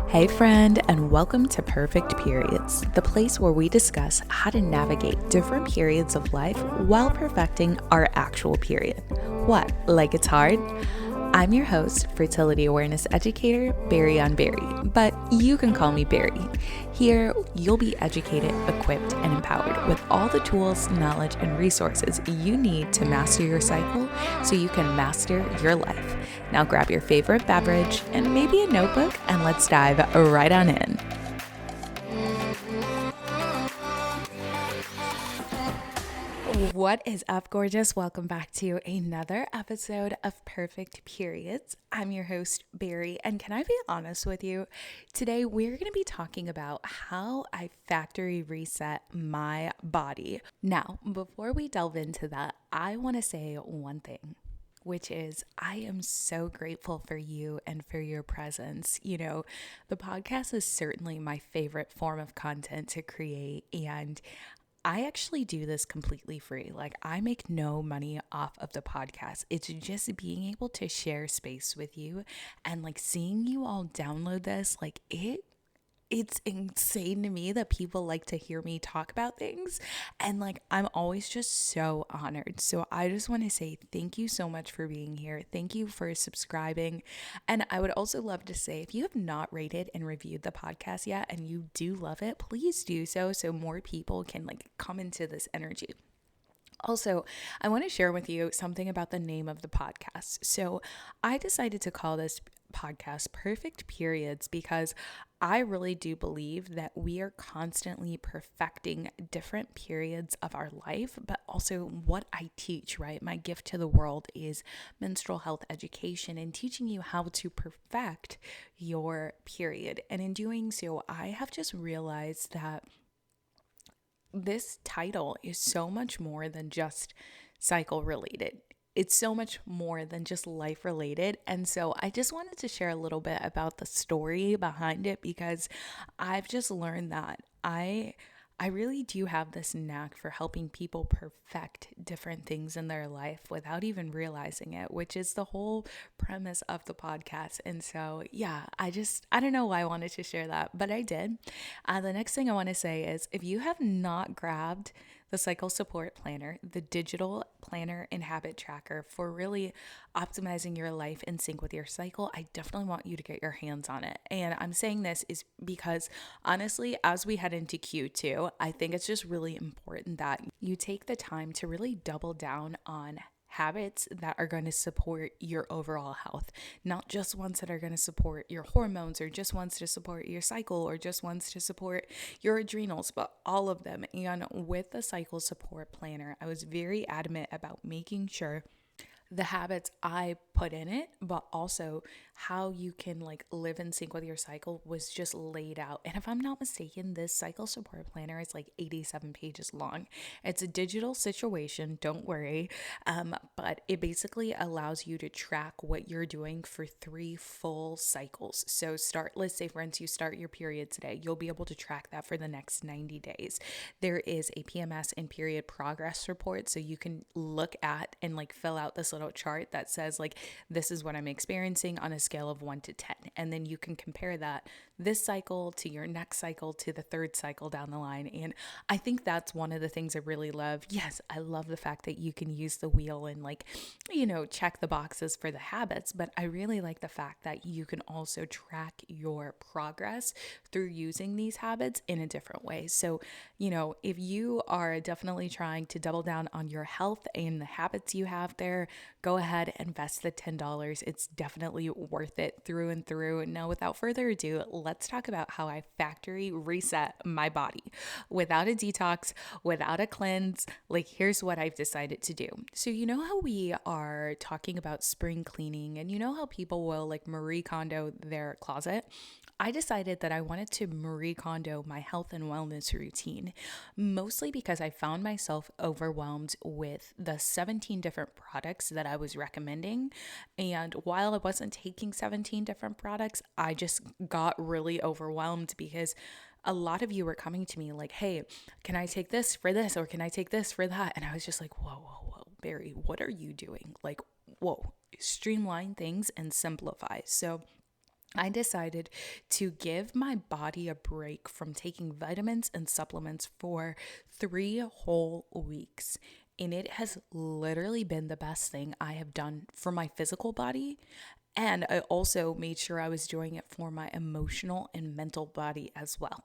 Hey friend, and welcome to Perfect Periods, the place where we discuss how to navigate different periods of life while perfecting our actual period. What, like it's hard? I'm your host, fertility awareness educator, Berrion Berry, but you can call me Berri. Here, you'll be educated, equipped, and empowered with all the tools, knowledge, and resources you need to master your cycle so you can master your life. Now grab your favorite beverage and maybe a notebook, and let's dive right on in. What is up, gorgeous? Welcome back to another episode of Perfect Periods. I'm your host, Berri, and can I be honest with you? Today, we're going to be talking about how I factory reset my body. Now, before we delve into that, I want to say one thing, which is I am so grateful for you and for your presence. You know, the podcast is certainly my favorite form of content to create, and I actually do this completely free. Like, I make no money off of the podcast. It's just being able to share space with you and like seeing you all download this. Like, it's insane to me that people like to hear me talk about things, and like I'm always just so honored. So I just want to say thank you so much for being here. Thank you for subscribing. And I would also love to say, if you have not rated and reviewed the podcast yet and you do love it, please do so more people can like come into this energy. Also, I want to share with you something about the name of the podcast. So I decided to call this podcast Perfect Periods because I really do believe that we are constantly perfecting different periods of our life, but also what I teach, right? My gift to the world is menstrual health education and teaching you how to perfect your period. And in doing so, I have just realized that this title is so much more than just cycle related. It's so much more than just life related. And so I just wanted to share a little bit about the story behind it, because I've just learned that I really do have this knack for helping people perfect different things in their life without even realizing it, which is the whole premise of the podcast. And so, yeah, I don't know why I wanted to share that, but I did. The next thing I want to say is, if you have not grabbed the Cycle Support Planner, the digital planner and habit tracker for really optimizing your life in sync with your cycle, I definitely want you to get your hands on it. And I'm saying this is because, honestly, as we head into Q2, I think it's just really important that you take the time to really double down on habits that are going to support your overall health, not just ones that are going to support your hormones or just ones to support your cycle or just ones to support your adrenals, but all of them. And with the Cycle Support Planner, I was very adamant about making sure the habits I put in it, but also how you can like live in sync with your cycle was just laid out. And if I'm not mistaken, this Cycle Support Planner is like 87 pages long. It's a digital situation, don't worry. But it basically allows you to track what you're doing for 3 full cycles. So let's say for instance, you start your period today, you'll be able to track that for the next 90 days. There is a PMS and period progress report. So you can look at and like fill out this little chart that says like, this is what I'm experiencing on a scale of 1 to 10. And then you can compare that this cycle to your next cycle to the third cycle down the line. And I think that's one of the things I really love. Yes, I love the fact that you can use the wheel and like, you know, check the boxes for the habits, but I really like the fact that you can also track your progress through using these habits in a different way. So, you know, if you are definitely trying to double down on your health and the habits you have there, go ahead and invest the $10. It's definitely worth it through and through. Now, without further ado, let's talk about how I factory reset my body without a detox, without a cleanse. Like, here's what I've decided to do. So, you know how we are talking about spring cleaning, and you know how people will like Marie Kondo their closet? I decided that I wanted to Marie Kondo my health and wellness routine, mostly because I found myself overwhelmed with the 17 different products that I was recommending. And while I wasn't taking 17 different products, I just got really overwhelmed because a lot of you were coming to me like, hey, can I take this for this? Or can I take this for that? And I was just like, whoa, Berri, what are you doing? Like, whoa, streamline things and simplify. So I decided to give my body a break from taking vitamins and supplements for 3 whole weeks. And it has literally been the best thing I have done for my physical body. And I also made sure I was doing it for my emotional and mental body as well.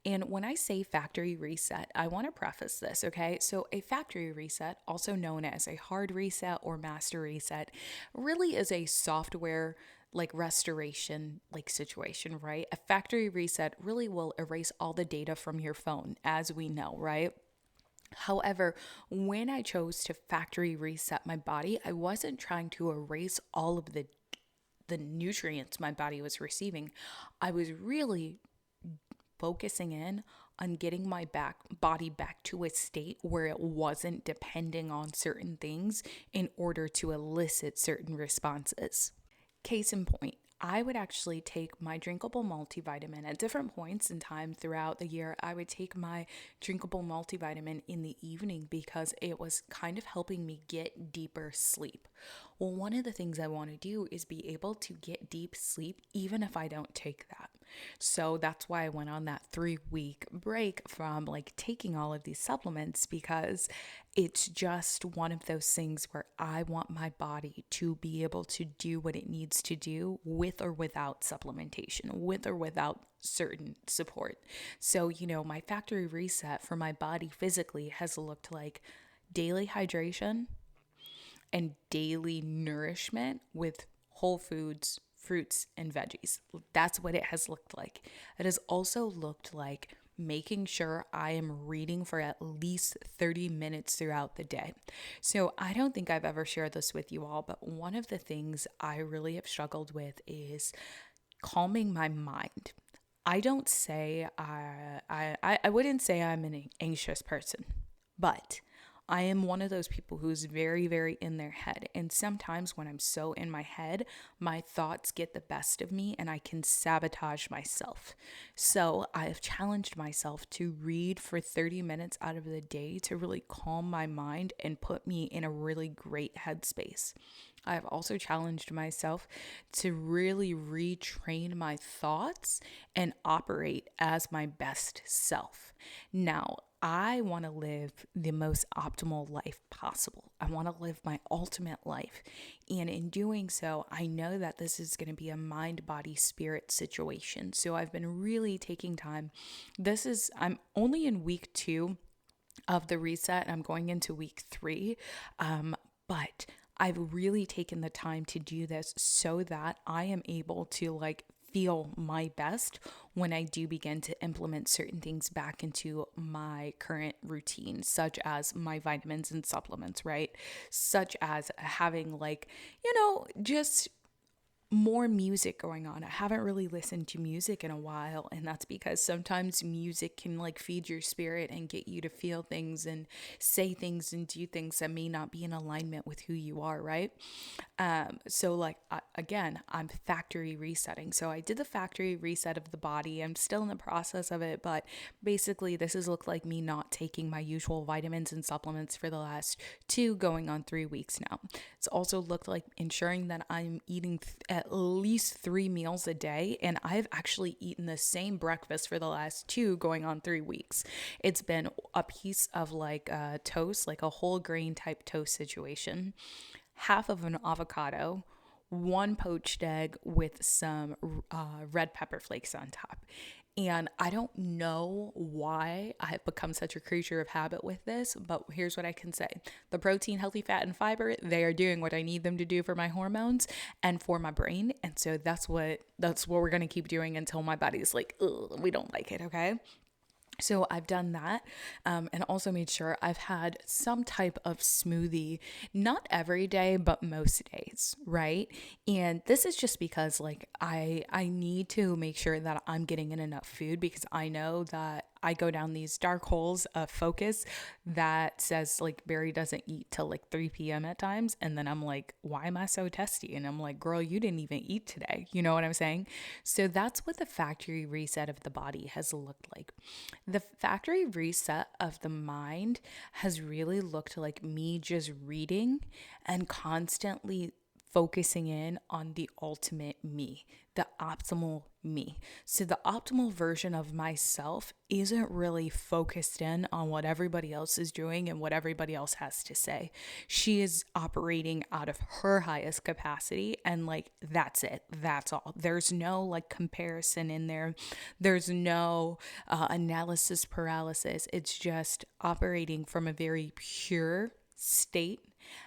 And when I say factory reset, I want to preface this, okay? So, a factory reset, also known as a hard reset or master reset, really is a software like restoration like situation, right? A factory reset really will erase all the data from your phone, as we know, right? However, when I chose to factory reset my body, I wasn't trying to erase all of the nutrients my body was receiving. I was really focusing in on getting my body back to a state where it wasn't depending on certain things in order to elicit certain responses. Case in point, I would actually take my drinkable multivitamin at different points in time throughout the year. I would take my drinkable multivitamin in the evening because it was kind of helping me get deeper sleep. Well, one of the things I want to do is be able to get deep sleep even if I don't take that. So that's why I went on that 3 week break from like taking all of these supplements, because it's just one of those things where I want my body to be able to do what it needs to do with or without supplementation, with or without certain support. So, my factory reset for my body physically has looked like daily hydration and daily nourishment with whole foods, fruits, and veggies. That's what it has looked like. It has also looked like making sure I am reading for at least 30 minutes throughout the day. So I don't think I've ever shared this with you all, but one of the things I really have struggled with is calming my mind. I don't say I wouldn't say I'm an anxious person, but I am one of those people who's very, very in their head. And sometimes when I'm so in my head, my thoughts get the best of me and I can sabotage myself. So I have challenged myself to read for 30 minutes out of the day to really calm my mind and put me in a really great headspace. I've also challenged myself to really retrain my thoughts and operate as my best self. Now, I want to live the most optimal life possible. I want to live my ultimate life. And in doing so, I know that this is going to be a mind, body, spirit situation. So I've been really taking time. I'm only in week 2 of the reset. I'm going into week 3. But I've really taken the time to do this so that I am able to feel my best when I do begin to implement certain things back into my current routine, such as my vitamins and supplements, right? Such as having just more music going on. I haven't really listened to music in a while, and that's because sometimes music can feed your spirit and get you to feel things and say things and do things that may not be in alignment with who you are, right? Again, I'm factory resetting. So I did the factory reset of the body. I'm still in the process of it, but basically this has looked like me not taking my usual vitamins and supplements for the last 2 going on 3 weeks now. It's also looked like ensuring that I'm eating at least 3 meals a day, and I've actually eaten the same breakfast for the last 2 going on 3 weeks. It's been a piece of toast, like a whole grain type toast situation, half of an avocado, 1 poached egg with some red pepper flakes on top. And I don't know why I have become such a creature of habit with this, but here's what I can say. The protein, healthy fat, and fiber, they are doing what I need them to do for my hormones and for my brain. And so that's what we're going to keep doing until my body's like, ugh, we don't like it, okay? So I've done that, and also made sure I've had some type of smoothie, not every day, but most days, right? And this is just because I need to make sure that I'm getting in enough food, because I know that I go down these dark holes of focus that says Berry doesn't eat till 3 p.m. at times. And then I'm like, why am I so testy? And I'm like, girl, you didn't even eat today. You know what I'm saying? So that's what the factory reset of the body has looked like. The factory reset of the mind has really looked like me just reading and constantly focusing in on the ultimate me, the optimal me. So the optimal version of myself isn't really focused in on what everybody else is doing and what everybody else has to say. She is operating out of her highest capacity, and like that's it. That's all. There's no like comparison in there. There's no analysis paralysis. It's just operating from a very pure state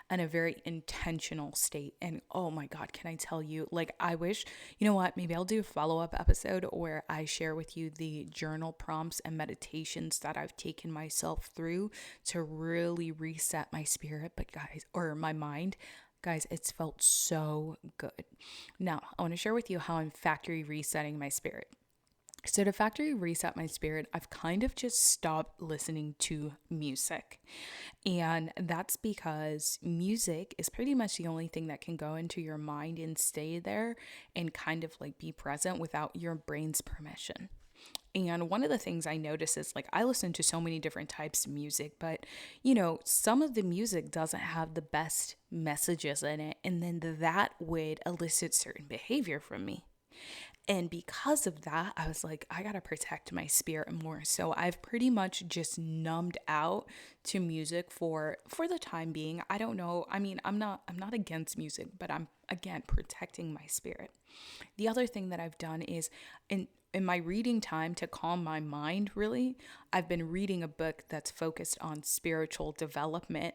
and a very intentional state. And oh my God, can I tell you, like, I wish, you know what, maybe I'll do a follow-up episode where I share with you the journal prompts and meditations that I've taken myself through to really reset my spirit, but guys, or my mind. Guys, it's felt so good. Now, I want to share with you how I'm factory resetting my spirit. So to factory reset my spirit, I've kind of just stopped listening to music. And that's because music is pretty much the only thing that can go into your mind and stay there and kind of like be present without your brain's permission. And one of the things I notice is like I listen to so many different types of music, but some of the music doesn't have the best messages in it. And then that would elicit certain behavior from me. And because of that, I was like, I gotta protect my spirit more. So I've pretty much just numbed out to music for the time being. I don't know. I mean, I'm not against music, but I'm again protecting my spirit. The other thing that I've done is in my reading time to calm my mind, really, I've been reading a book that's focused on spiritual development,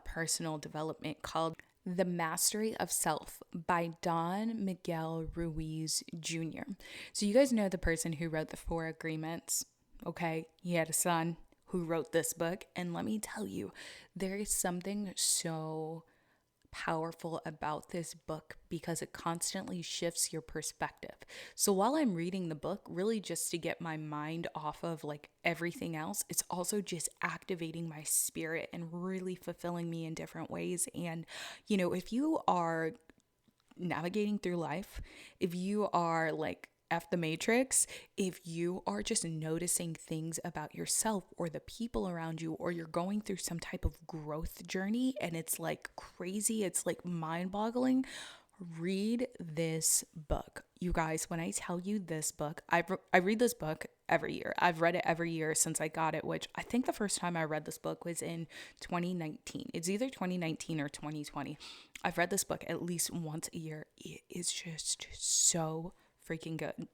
personal development called The Mastery of Self by Don Miguel Ruiz Jr. So you guys know the person who wrote the Four Agreements, okay? He had a son who wrote this book. And let me tell you, there is something so powerful about this book because it constantly shifts your perspective. So while I'm reading the book, really just to get my mind off of like everything else, it's also just activating my spirit and really fulfilling me in different ways. And, if you are navigating through life, if you are like F the Matrix, if you are just noticing things about yourself or the people around you, or you're going through some type of growth journey and it's like crazy, it's like mind boggling, read this book. You guys, when I tell you this book, I read this book every year. I've read it every year since I got it, which I think the first time I read this book was in 2019. It's either 2019 or 2020. I've read this book at least once a year. It is just so freaking good.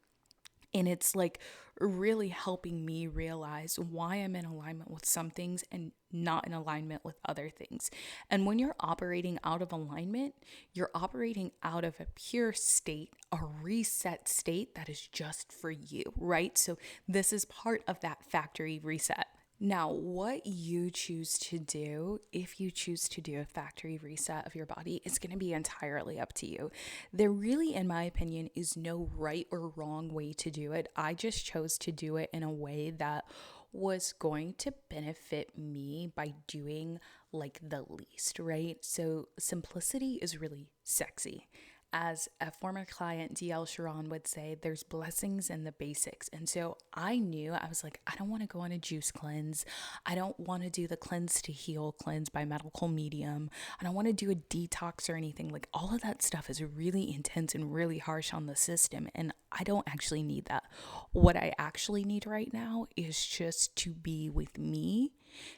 And it's like really helping me realize why I'm in alignment with some things and not in alignment with other things. And when you're operating out of alignment, you're operating out of a pure state, a reset state that is just for you, right? So this is part of that factory reset. Now, what you choose to do, if you choose to do a factory reset of your body, is going to be entirely up to you. There really, in my opinion, is no right or wrong way to do it. I just chose to do it in a way that was going to benefit me by doing like the least, right? So simplicity is really sexy. As a former client, DL Sharon, would say, there's blessings in the basics. And so I knew, I was like, I don't want to go on a juice cleanse. I don't want to do the cleanse to heal cleanse by medical medium. I don't want to do a detox or anything. Like all of that stuff is really intense and really harsh on the system. And I don't actually need that. What I actually need right now is just to be with me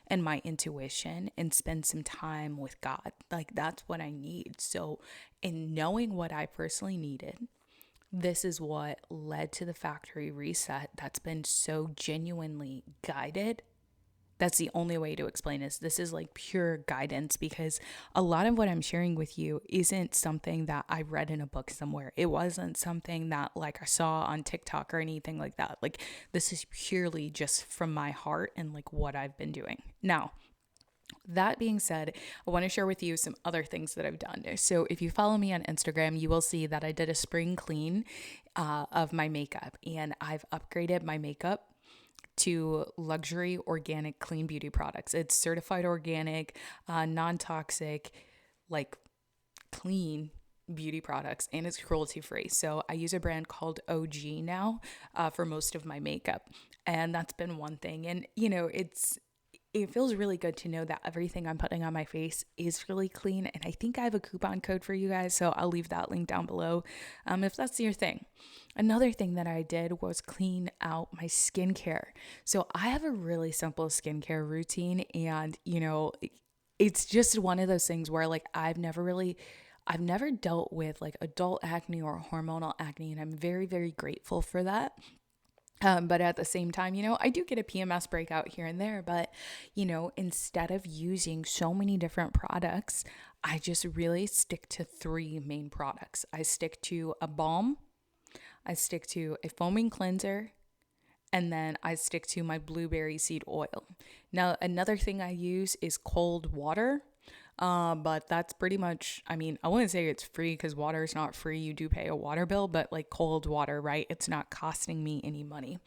and my intuition and spend some time with God. Like that's what I need. So in knowing what I personally needed, this is what led to the factory reset that's been so genuinely guided. That's the only way to explain this. This is like pure guidance, because a lot of what I'm sharing with you isn't something that I read in a book somewhere. It wasn't something that like I saw on TikTok or anything like that. Like this is purely just from my heart and like what I've been doing. Now, that being said, I want to share with you some other things that I've done. So if you follow me on Instagram, you will see that I did a spring clean of my makeup, and I've upgraded my makeup to luxury organic clean beauty products. It's certified organic, non-toxic, like clean beauty products, and it's cruelty free. So I use a brand called OG now for most of my makeup, and that's been one thing. And it feels really good to know that everything I'm putting on my face is really clean. And I think I have a coupon code for you guys, so I'll leave that link down below if that's your thing. Another thing that I did was clean out my skincare. So I have a really simple skincare routine, and it's just one of those things where like I've never dealt with like adult acne or hormonal acne, and I'm very, very grateful for that. But at the same time, I do get a PMS breakout here and there, but, instead of using so many different products, I just really stick to three main products. I stick to a balm, I stick to a foaming cleanser, and then I stick to my blueberry seed oil. Now, another thing I use is cold water. But that's pretty much, I wouldn't say it's free because water is not free. You do pay a water bill, but like cold water, right? It's not costing me any money.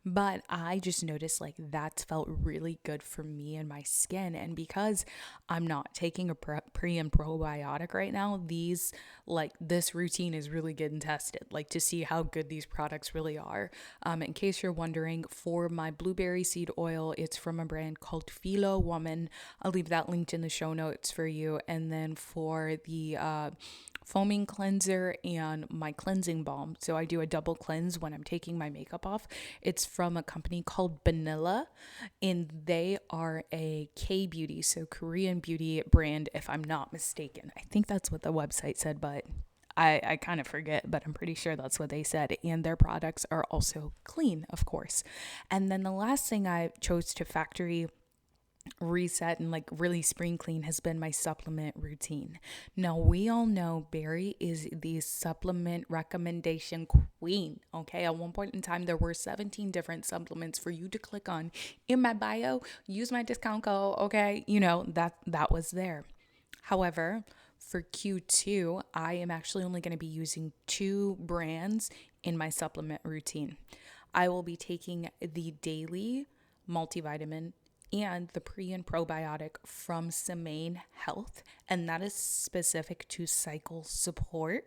But I just noticed like that's felt really good for me and my skin. And because I'm not taking a pre and probiotic right now, this routine is really getting tested, like to see how good these products really are. In case you're wondering, for my blueberry seed oil, it's from a brand called Philo Woman. I'll leave that linked in the show notes for you. And then for the foaming cleanser and my cleansing balm, so I do a double cleanse when I'm taking my makeup off. It's from a company called Vanilla, and they are a K-beauty, so Korean beauty brand, if I'm not mistaken. I think that's what the website said, but I kind of forget, but I'm pretty sure that's what they said. And their products are also clean, of course. And then the last thing I chose to factory reset and like really spring clean has been my supplement routine. Now, we all know Berri is the supplement recommendation queen. Okay, at one point in time there were 17 different supplements for you to click on in my bio, use my discount code. Okay, that was there. However, for Q2, I am actually only going to be using 2 brands in my supplement routine. I will be taking the daily multivitamin and the pre and probiotic from Semaine Health, and that is specific to cycle support,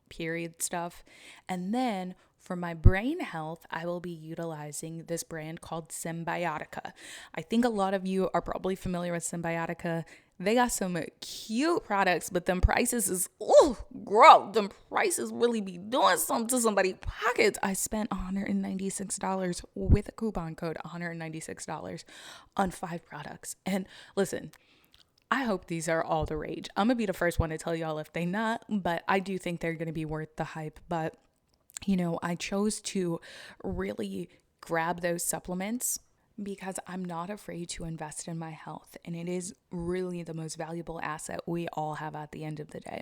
period stuff. And then for my brain health, I will be utilizing this brand called Cymbiotika. I think a lot of you are probably familiar with Cymbiotika. They got some cute products, but them prices is, them prices really be doing something to somebody's pockets. I spent $196 with a coupon code, $196 on 5 products. And listen, I hope these are all the rage. I'm going to be the first one to tell y'all if they not, but I do think they're going to be worth the hype. But, I chose to really grab those supplements because I'm not afraid to invest in my health, and it is really the most valuable asset we all have at the end of the day.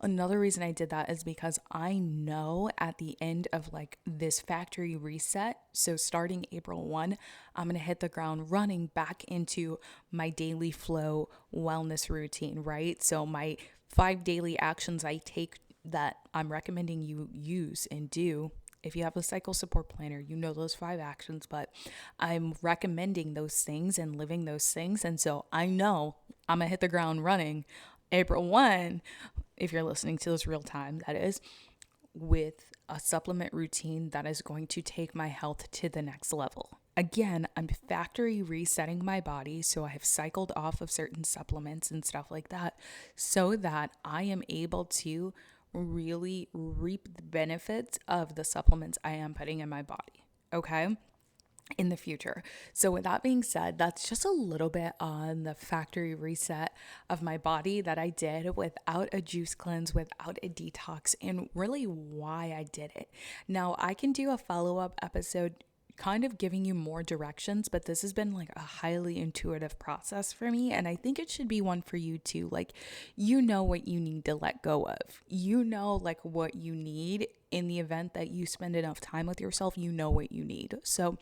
Another reason I did that is because I know at the end of like this factory reset, so starting April 1, I'm going to hit the ground running back into my daily flow wellness routine, right? So my 5 daily actions I take that I'm recommending you use and do. If you have a cycle support planner, those 5 actions, but I'm recommending those things and living those things. And so I know I'm going to hit the ground running April 1, if you're listening to this real time, that is, with a supplement routine that is going to take my health to the next level. Again, I'm factory resetting my body, so I have cycled off of certain supplements and stuff like that so that I am able to really reap the benefits of the supplements I am putting in my body, okay, in the future. So with that being said, that's just a little bit on the factory reset of my body that I did without a juice cleanse, without a detox, and really why I did it. Now, I can do a follow-up episode kind of giving you more directions, but this has been like a highly intuitive process for me, and I think it should be one for you too. Like, what you need to let go of, like what you need in the event that you spend enough time with yourself, what you need. So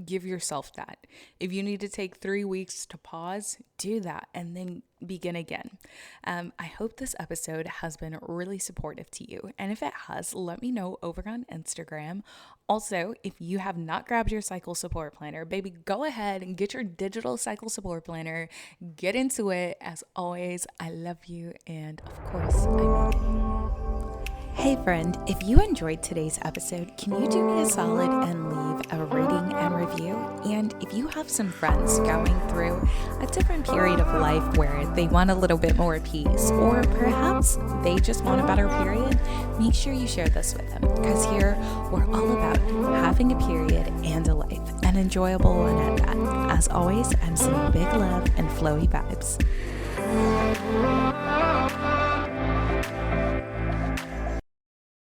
give yourself that. If you need to take 3 weeks to pause, do that and then begin again. I hope this episode has been really supportive to you. And if it has, let me know over on Instagram. Also, if you have not grabbed your cycle support planner, baby, go ahead and get your digital cycle support planner. Get into it. As always, I love you. And of course, I mean it. Hey friend, if you enjoyed today's episode, can you do me a solid and leave a rating and review? And if you have some friends going through a different period of life where they want a little bit more peace, or perhaps they just want a better period, make sure you share this with them, because here we're all about having a period and a life, an enjoyable one at that. As always, I'm sending big love and flowy vibes.